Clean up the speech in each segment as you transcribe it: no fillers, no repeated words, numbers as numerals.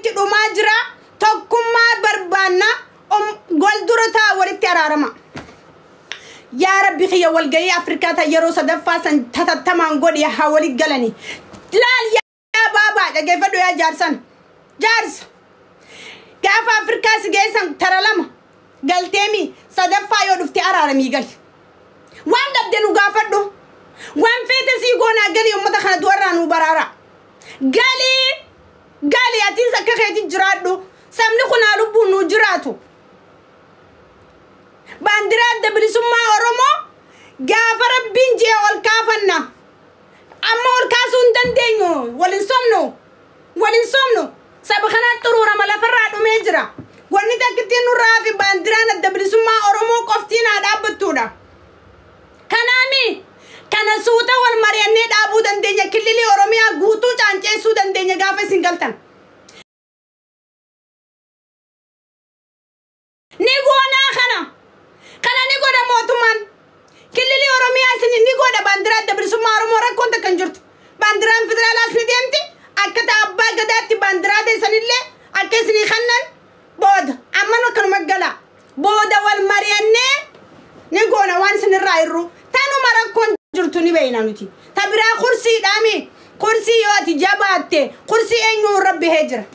تدو ماجرا تقوم ما بربانا قلدرتا ولدت أرارما يا ربي خيا والجاي أفريقيا تيرو صدفة سن تتتمان قول يا حوالي جلني لا يا بابا كيف دو يا جارس كيف أفريقيا سجيسن ترى لما قلتيمي صدفة يودفت أرارمي قال وان دبدنو قافدو وان فيتسي قونا قال يوم دخل دورانو برارا قالي أتيزا كخيتي جرادو سامني خنا لبونو جراتو باندرات دبلي سما أورمو غافر بينجي والكافنا أما والكاسون دندينو ولنسومنو سبخنا ترورا ملا فرادو ميجرا ونيتا كتينو رافي باندرات دبلي سما أورمو كفتينا دابتودا كنامي كان سوتا والمريانيد أبو دندينيا كليلي أورميا غوتو جانجي سو دندينيا غافي سنغلتن نيغونا خنا نيغودا موتومان كليلي أورميا سني نيغودا باندرات دبلي سما أورمو ركونتا كنجرت باندران فدرال أسني ديمتي أكتا أبا غداتي باندرات سنيلي أكسني خنن بود أمانو كنو مقلا بود والمرياني نيغونا وانسن الرائرو تانو مركون جرتوني بينامتي تبرا كرسي دامي كرسي يواتي جاباتي كرسي أنيو ربي هجرة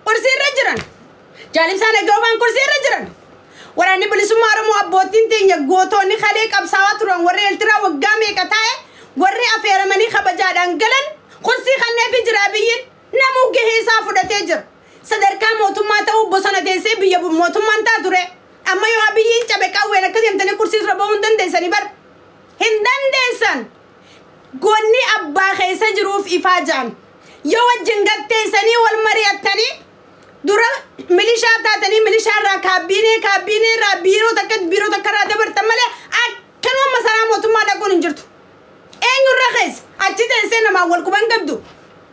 كرسي رجران جالب سنة جوابان كرسي رجران وراني بلي سمارو موابوتين تينيا غوتوني خليك أبساوات روان وري الترا وقامي كتاي وري أفير مني خبجاد أنجلن كرسي خلنا في جرابيين نمو جهي سافو تجر صدر كام موتوما تاو بسنة تيسي بيابو موتوما تاتوري أما يو أبيين تبكا وين كذي تاني كرسي ربون دندسني بر هندندسن قولني أبا خيسة جروف إفاجان يو الجنگت تيسني والمريات تاني دورا مليشا تاتني مليشا را كابيني رابيرو تكرا دبر تمالي أكنو مسارا موتوما داكون انجرتو أينو رخيس أتي تنسينا ما والكوبان قبدو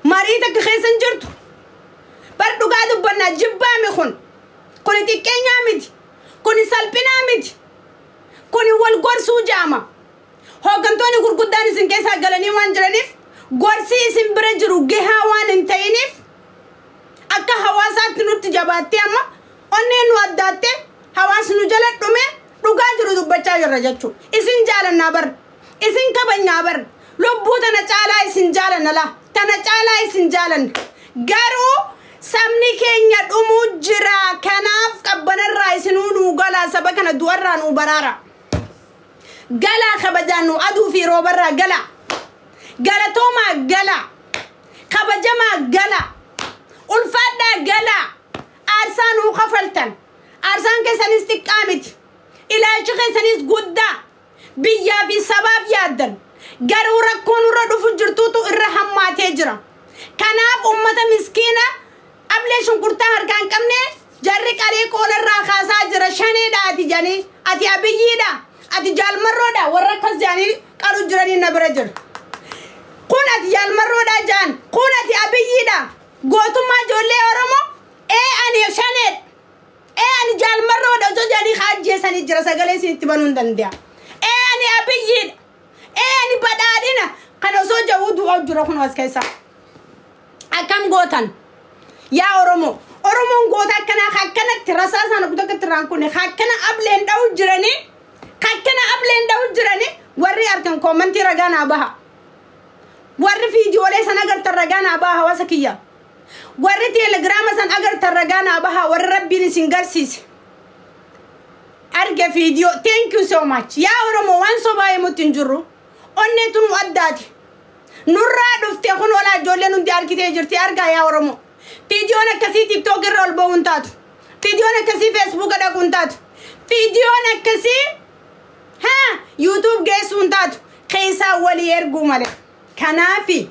مريتك خيسة انجرتو بردو قادو بنا جبامي خون كوني تي كينيا ميدي كوني سالبنا ميدي كوني والغرسو جاما هوغانتوني غرغداني سنكيسا غلاني وانجرانيف غرسي سنبرجرو جها وان انتينيف أكا حواسات نوت جباتي أما أني نواداتي حواس نجلت دومي رغاجرو دبچا يرجچو اسن جالن نابر اسن كبن نابر لبوتا نچالا اسن جالن لا تنچالا اسن جالن غارو سامني كينيا دومو جرا كناف قبنا الرايسنو غلا سبكنا دورانو برارا غلا خبجانو ادو في روبرا غلا توما غلا خبجما غلا الفادا غلا ارسانو خفلتن ارسان كسنس تقامت الى شخصنس غدا بيا في سبب يادن غارو ركون ردو فجرتوتو الرحمات يجرا كناف امه مسكينه أبلي شنكرتا هركان كمني جرّك عليك ولا الرخاصة جرشاني دا أتي جاني أتي أبيي دا أتي جال مرّو دا ورّكس جاني قالوا جراني نبرجر كون أتي جال مرّو دا جان كون أتي أبيي دا قوتو ما جولي أرمو أني شانيت أني جال مرّو دا جو جاني خاد جيساني جرسا غلي سنتبانون دنديا أني أبيي دا أني بدادينا كانوا سوجا ودو أو جرخون واسكيسا أكام قوتان يا أورمو غوتا كنا خاكنا تراساسا نقطة ترانكوني خاكنا أبلين داو جراني ورّي أركن كومنتي رجانا بها ورّي فيديو ليس نقدر ترجانا بها واسكيا ورّي تيلغرام سان أقدر ترجانا بها ورّي ربي نسينغرسيس أرجع فيديو thank you so much يا أورمو وان صباي متنجرو أني تنو أداتي نورا دفتي خون ولا جولي نندي أركي تجرتي أرجع يا أورمو فيديونا كسي تيك توك الرول بونتات فيديونا كسي فيسبوك دا كونتات فيديونا كسي يوتيوب جيس ونتات خيسا ولي يرقو مالك كنافي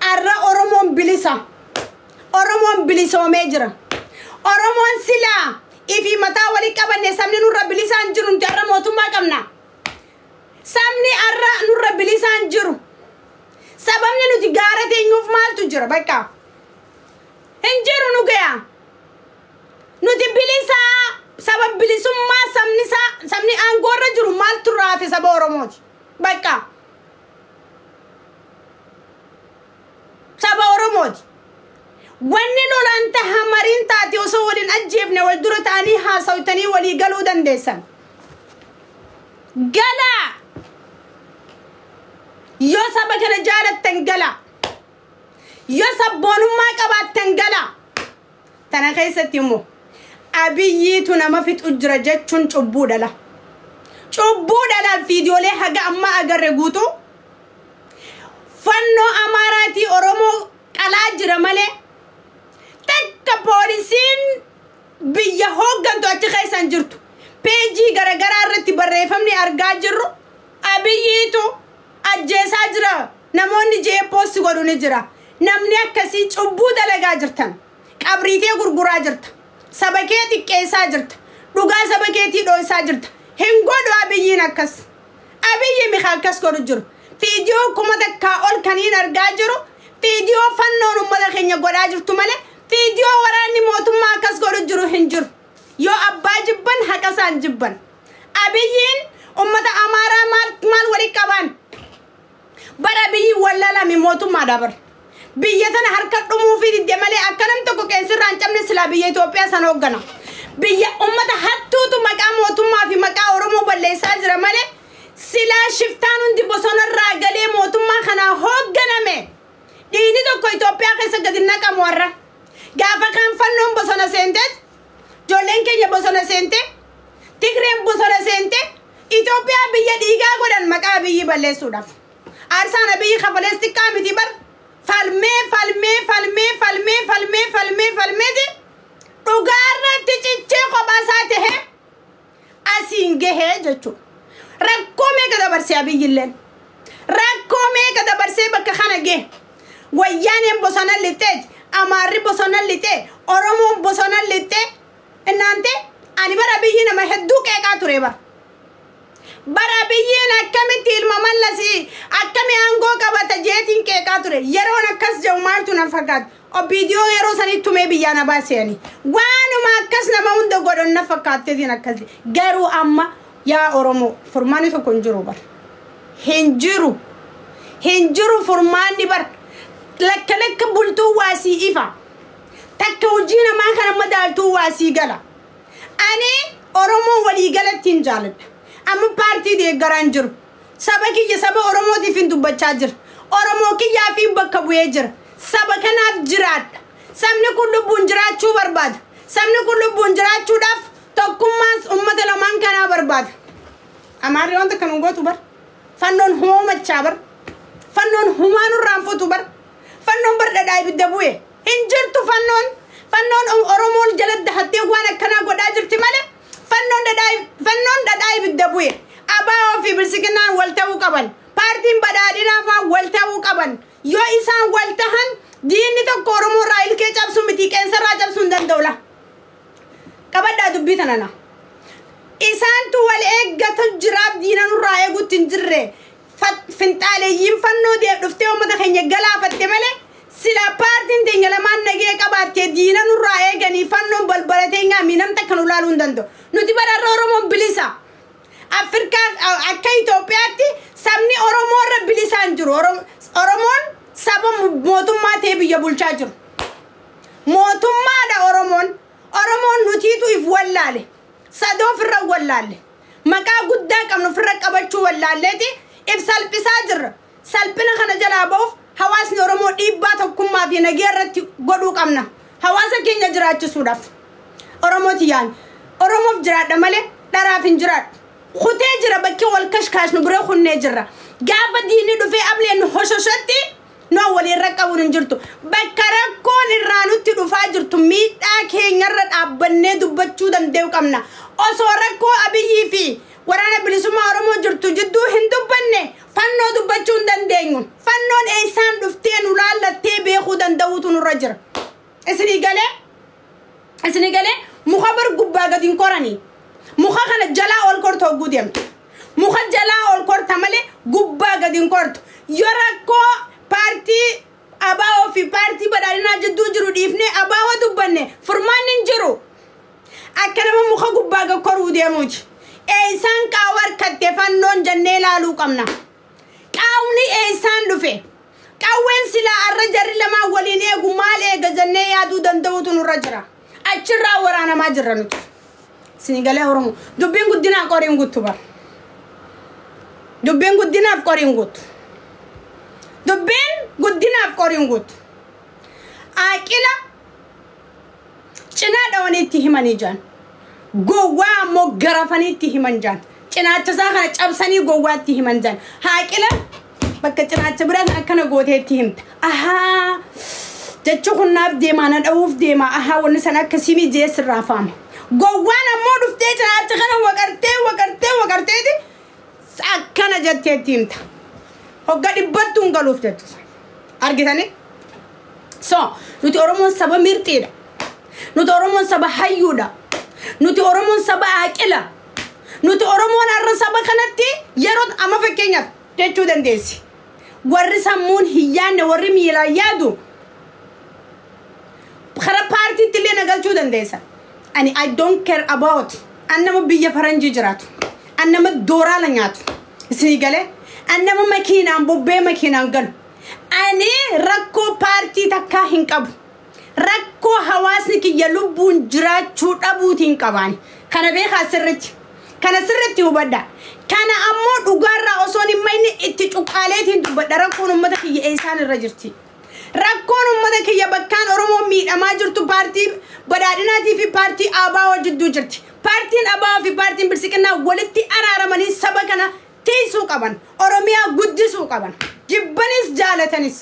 أرى أورمون بليسا وميجرا أورمون سلا إفي متا ولي كبني سامني نورا بليسا انجرون تيارا موتو ما كمنا سامني أرى نورا بليسا انجرو سببني نو تجارة تنيوف مال تجرا بكا انجرو نوكيا نوتي بليسا سبب بليسو ما سمني انغور جرو مال ترافي سبب أورموتي بكا سبب أورموتي wanni lolanta hamarin taati osoo walin ajjeefne wal dura taanii haasawtanii walii galuu dandeessan gala yoo saba kana jaalattan gala yoo sabboonummaa qabaattan gala tana keessatti immoo abiyyiitu nama fixu jira jechuun cubbuu dhala fiidiyoolee haga amma agarre guutu fannoo amaaraatii oromoo qalaa jira malee takka poolisiin biyya hooggantu achi keessan jirtu peejii garagaraa irratti barreeffamni argaa jirru abiyyiitu ajjeesaa jira namoonni jeepoosti godhu ni jira namni akkasii cubbuu dalagaa jirtan qabriitee gurguraa jirta saba kee xiqqeessaa jirta dhugaa saba keetii dhoosaa jirta hin godhu abiyyiin akkas abiyyi miha akkas godhu jiru fiidiyoo kuma takkaa ol kaniin argaa jiru fiidiyoo fannoon ummata keenya godhaa jirtu malee fiidiyoo waraanni mootummaa akkas godhu jiru hin jiru yoo abbaa jibban haqasaan jibban abiyyiin ummata amaaraa maal wali qaban bara biyyi wallaalame mootummaa dabar biyya tana harka dhumuu fi didde malee akka nam tokko qeensirraan cabne silaa biyya Itoophiyaa san hooggana biyya ummata hattuutu maqaa mootummaa fi maqaa Oromoo balleessaa jira malee silaa shiftaan hundi bosonarraa galee mootummaa kana hoogganame dhiini tokko Itoophiyaa keessa gadi naqamu warra gaafa kan fannoon bosona seente jolleen keenya bosona seente Tigreen bosona seente Itoophiyaa biyya dhiigaa godhan maqaa biyyi balleessuudhaaf aarsaan biyyi kafalees xiqqaa miti bar falmee dhugaarratti cichee kophaa ta'e asiin gahee jechuudha rakkoo meeqa dabarsee abiyyilleen rakkoo meeqa dabarsee bakka kana gahe wayyaaneen bosona lixee amaarri bosona lixee oromoon bosona lixee inaante ani bara biyyi nama hedduu qeeqaa ture bara biyyiin akkamitti ilma mallasi akkami aangoo qabata jeetiin qeeqaa ture yeroon akkas jedhu maaltu na fakkaata obiidiyoo yeroo sanitti tumee biyyaa na baaseeni waanuma akkas nama hunda godhan na fakkaatteetiin akkas garuu amma yaa Oromoo furmaanni tokko hin jiru furmaanni bar lakka bultuu waasii ifa takka hojii namaa kana madaaltuu waasii gala ani Oromoo walii galatti hin jaaladha amma paartii deeggaraan jiru saba kiyya saba Oromootiif hin dubbachaa jira Oromoo kiyyaa fi bakka bu'ee jira saba kanaaf jiraadha sabni kun lubbuun jiraachuu barbaada sabni kun lubbuun jiraachuudhaaf tokkummaas ummata lamaan kanaa barbaada amaarri wanta kan gootu bar fannoon hoomachaa bar fannoon humaanuu raanfatu bar fannoon bar dhadhaa ibidda bu'e hin jirtu fannoon Oromoon jala dahattee waan akkanaa godhaa jirti malee fannoon dhadhaa ibidda bu'e abaa fi bilisiginaan wal ta'uu qaban paartiin badhaadhinaa fa'aa wal ta'uu qaban yoo isaan wal tahan diinni tokko Oromoo irraa ilkee cabsu miti qeensarraa cabsuu hin danda'u qabadhaa dubbii tanana isaantu wal eeggatu jiraaf diina nurraa eeguutti hin jirre finxaaleeyyiin fannoo dhuftee uummata keenya galaafatte malee sila paartiin teenya lamaan nagee qabaattee diina nurraa eeganii fannoon balbala teenyaa miinamta kan ulaaluu hin danda'u nuti bararra Oromoon bilisa Afrikaa akka Itoophiyaatti sabni Oromoo irra bilisaan jiru Oromoon saba mootummaa ta'ee biyya bulchaa jiru mootummaadha Oromoon nutiitu if wallaale sadoo firra wallaale maqaa guddaa qabnu firra qabachuu wallaalleeti if salphisaa jirra salphina kana jalaa ba'uuf hawaasni Oromoo dhiibbaa tokkummaa fi nagee irratti godhuu qabna hawaasa keenya jiraachisuudhaaf Oromooti yaan Oromoof jiraadha malee dharaaf hin jiraadhu khutee jira bakki wal kashkaashnu bira khunnee jirra gaafa diinni dhufee ableen hoshoshatti no waliin raqqabuun hin jirtu bakka rakkoon irraa nutti dhufaa jirtu miidhaa keenyarra dhaabbannee dubbachuu danda'u qabna osoo rakkoo abiyyii fi waraana bilisummaa Oromoo jirtu jidduu hin dubbanne fannoo dubbachuu hin dandeenyu fannoon eessaan dhuftee nu laallattee beekuu danda'uutu nurra jira isinii galee muka bar gubbaa gadiin koranii muka kana jalaa ol kortoo guudeemtu muka jalaa ol korta malee gubbaa gadiin kortu yoo rakkoo paartii abaawoo fi paartii badhaadhinaa jidduu jiru dhiifnee abaawoo dubbanne furmaan hin jiru akka nama muka gubbaa gad koruu deemuuti eessaan qaawwa harkattee fannoon jennee laaluu qabna qaawni eessaan dhufe qawween silaa arra jarri lamaa waliin eegu maal eega jennee yaadu danda'utu nurra jira achirraa waraanamaa jirra nuti sinigalee oromoo dubbiin guddinaaf qoriin guttu bar dubbiin guddinaaf qoriin guttu dubbiin guddinaaf qoriin guttu aqila cinaa dhawaniitti himanii jaan gowwaa ammoo garafaniitti himan jaan cinaacha isaa kana cabsanii gowwaatti himan jaan aqila bakka cinaacha biraan akkana gooteetti himta ahaa jechu kunnaaf deemaa na dhawuuf deemaa ahaa wanni san akkasii mijees irraa faama gowwaan ammoo dhuftee cinaacha kana waqarteeti akkana jetteetti himta hogga dhibbattuun galuuf jettu argitanii so nuti oromoon saba mirxiidha nuti oromoon saba hayyuudha nuti oromoon saba aqila nuti oromoon arra saba kanatti yeroo amma fakkeenyaaf jechuu dandeessi warri sammuun hiyyaanne warri miilaa yaadu khara party tille nagalchuu dandeessa ani I don't care about annama biyya faranjii jiraatu annama dooraa la nyaatu isii galee annama makiinaan bobbee makiinaan galu ani rakkoo party takkaa hin qabu rakkoo hawaasni kiyya lubbuun jiraachuu dhabuutiin qabaani kana beekaa sirritti hubadha kana ammoo dhugaarraa osoon himmayni itti cuqqaaleetiin dubbadha rakkoon ummata kiyya eessaan irra jirti rakkoon ummata kiyya bakkaan oromoo miidhamaa jirtu paartii badhaadhinaatii fi paartii ABO jidduu jirti paartiin ABO fi paartiin bilisiqinnaa walitti araaramanii saba kana teessuu qaban oromiyaa guddisuu qaban jibbanis jaalatanis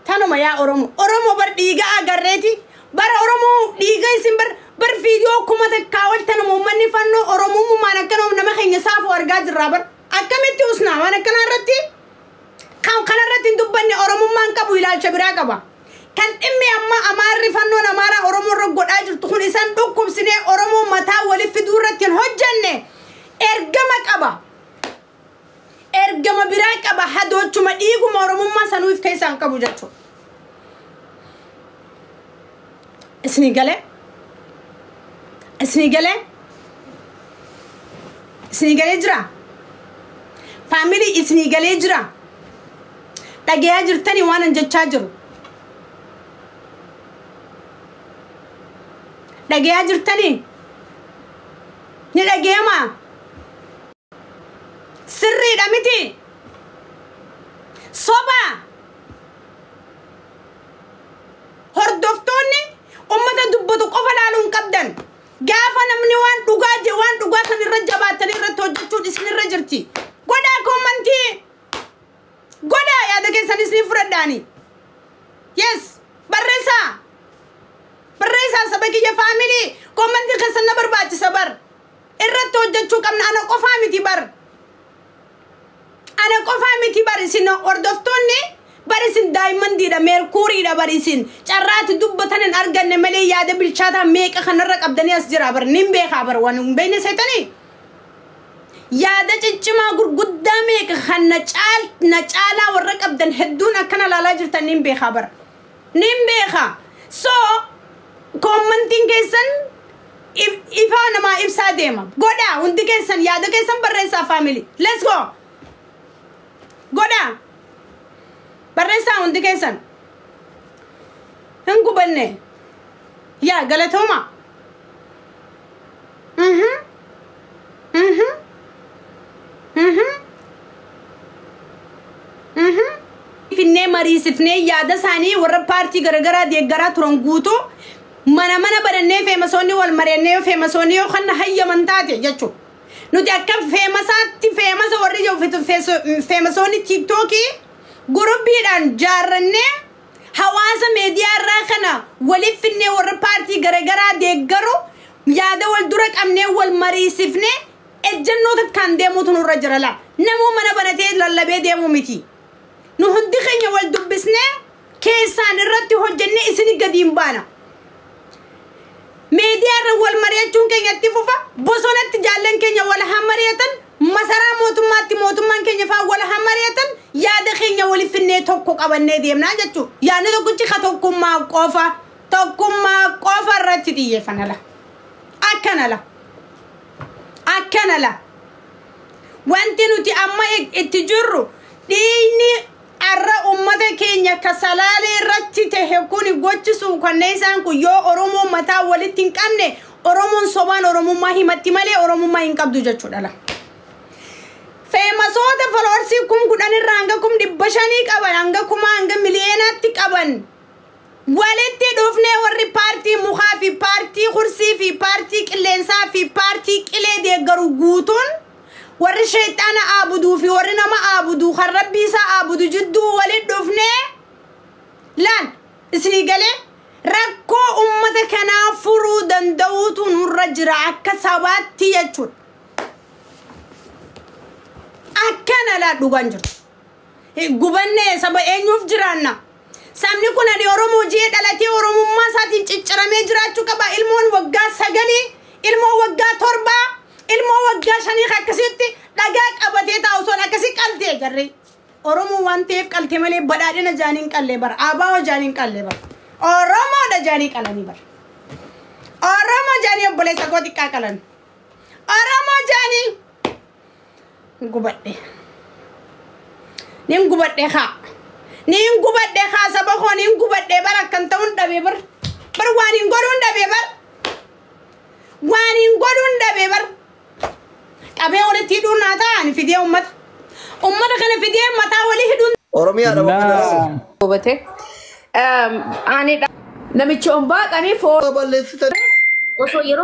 tanuma yaa oromoo bar dhiiga agarreeti bar oromoo dhiiga isin bar fiidiyoo kuma takkaa waltan uummanni fannoo oromummaan akkana nama keenya saafuu argaa jirraa bar akkamitti usnaa waan akkana irratti kan irratti dubbanne oromummaan qabu ilaalcha biraa qaba kan dhimmi amma amaarri fannoon amaara oromoo irra godhaa jirtu kun isan dhukkubsinee oromoo mataa waliif fiduu irratti hin hojjenne ergama biraa qaba hadoochuma dhiiguma oromummaa sanuuf keessaan qabu jechuudha isni galee jira family isni galee jira dhageeyaa jirtanii waan an jechaa jiru dhageeyaa jirtanii ni dhageema sirriidha miti soba hordoftoonni ummata dubbatu qofa laaluun qabdan gaafa namni waan dhugaa kan irra jabaatanii irratti hojjechuun isinirra jirti godhaa koommantii godhaa yaada keessanis ni fudhadhaani yes barreessaa saba kiyya faamilii koommantii keessan na barbaachisa bar irratti hojjechuu qabna ana qofaa miti bar isin hordoftoonni bar isin daayimandiidha meerkuuriidha bar isin carraatti dubbatan hin arganne malee yaada bilchaataa meeqa kanarra qabdanii as jira bar nin beekaa bar waan hin beekne seetanii yaada ciccimaa gurguddaa meeqa kan na caalaa warra qabdan hedduun akkana laalaa jirtan nin beekaa bar nin beekaa so koommantiin keessan ifaa namaa ibsaa deema godhaa hundi keessan yaada keessan barreessaa faamilii let's go godhaa barreessaa hundi keessan hin gubanne yaa galatooma finnee mariisifnee yaada isaanii warra paartii garagaraa deeggaraa turan guutuu mana badannee feemasoonni wal mari'annee feemasoonni yoo kan hayyaman taate jechuudha nuti akka feemasa warri feemasoonni tiiktookii gurubbiidhaan jaarrannee hawaasa meediyaa irraa kana waliif finnee warra paartii garagaraa deeggaru yaada wal dura qabnee wal mariisifnee ejjennoota kan deemuutu nurra jira la namuu mana banatee lallabee deemuu miti nu hundi keenya wal dubbisnee keessaan irratti hojjennee isin gadiin baana meediyaa irra wal mari'achuun keenyatti fufa bosonatti jaallan keenya wal hammari'atan masaraa mootummaan keenya faa wal hammari'atan yaada keenya waliif finnee tokko qabannee deemnaa jechuudha yaadni tokkichi ka tokkummaa qofa irratti xiyyeeffannala akkanala wanti nuti amma itti jirru dhiigni arra ummata keenya kasalale irratti ta'e kuni gochisu kanneesaan ku yoo oromoo mataa walitti hin qabne oromoon sobaan oromummaa himatti malee oromummaa hin qabdu jechuudha la feemasoota folorsi kum kudan irraa hanga kum 500 qaban hanga kuma hanga miliyoonaatti qaban walitti dhufne warri paartii mukaa fi paartii kursii fi paartii qilleensaa fi paartii qilee deeggaru guutuun warri shaytaana aabudu fi warri nama aabudu kan rabbi isaa aabudu jidduu walitti dhufne lan isni galee rakkoo ummata kanaa furuu danda'uutu nurra jira akka sabaatti jechuudha akkana la dhugan jiru gubanne saba eenyuuf jiraanna sabni kun adi oromoo jee dhalatee oromummaa isaatiin cicciramee jiraachuu qaba ilmoon waggaa 9 ilmoo waggaa 7 ilmoo waggaa 5 akkasitti dhagaa qabatee taa'u son akkasi qaltee jarri oromoo waan ta'eef qaltee malee badhaadhina jaaniin qallee bara aabaa jaaniin qallee bara oromoo da jaanii qalanii bara oromoo jaanii obboleessa koo xiqqaa qalan oromoo jaanii gubadhe nin gubadhe haa saba koo nin gubadhe bara kan ta'uun dhabee bar waan hin godhuun dhabee bar qabee walitti hidhuun naa ta'an fidee ummata kana fidee mataa walii hidhuun oromiyaa dha Obate ani namichi ombaa qanii foo balleessitanii osoo yeroo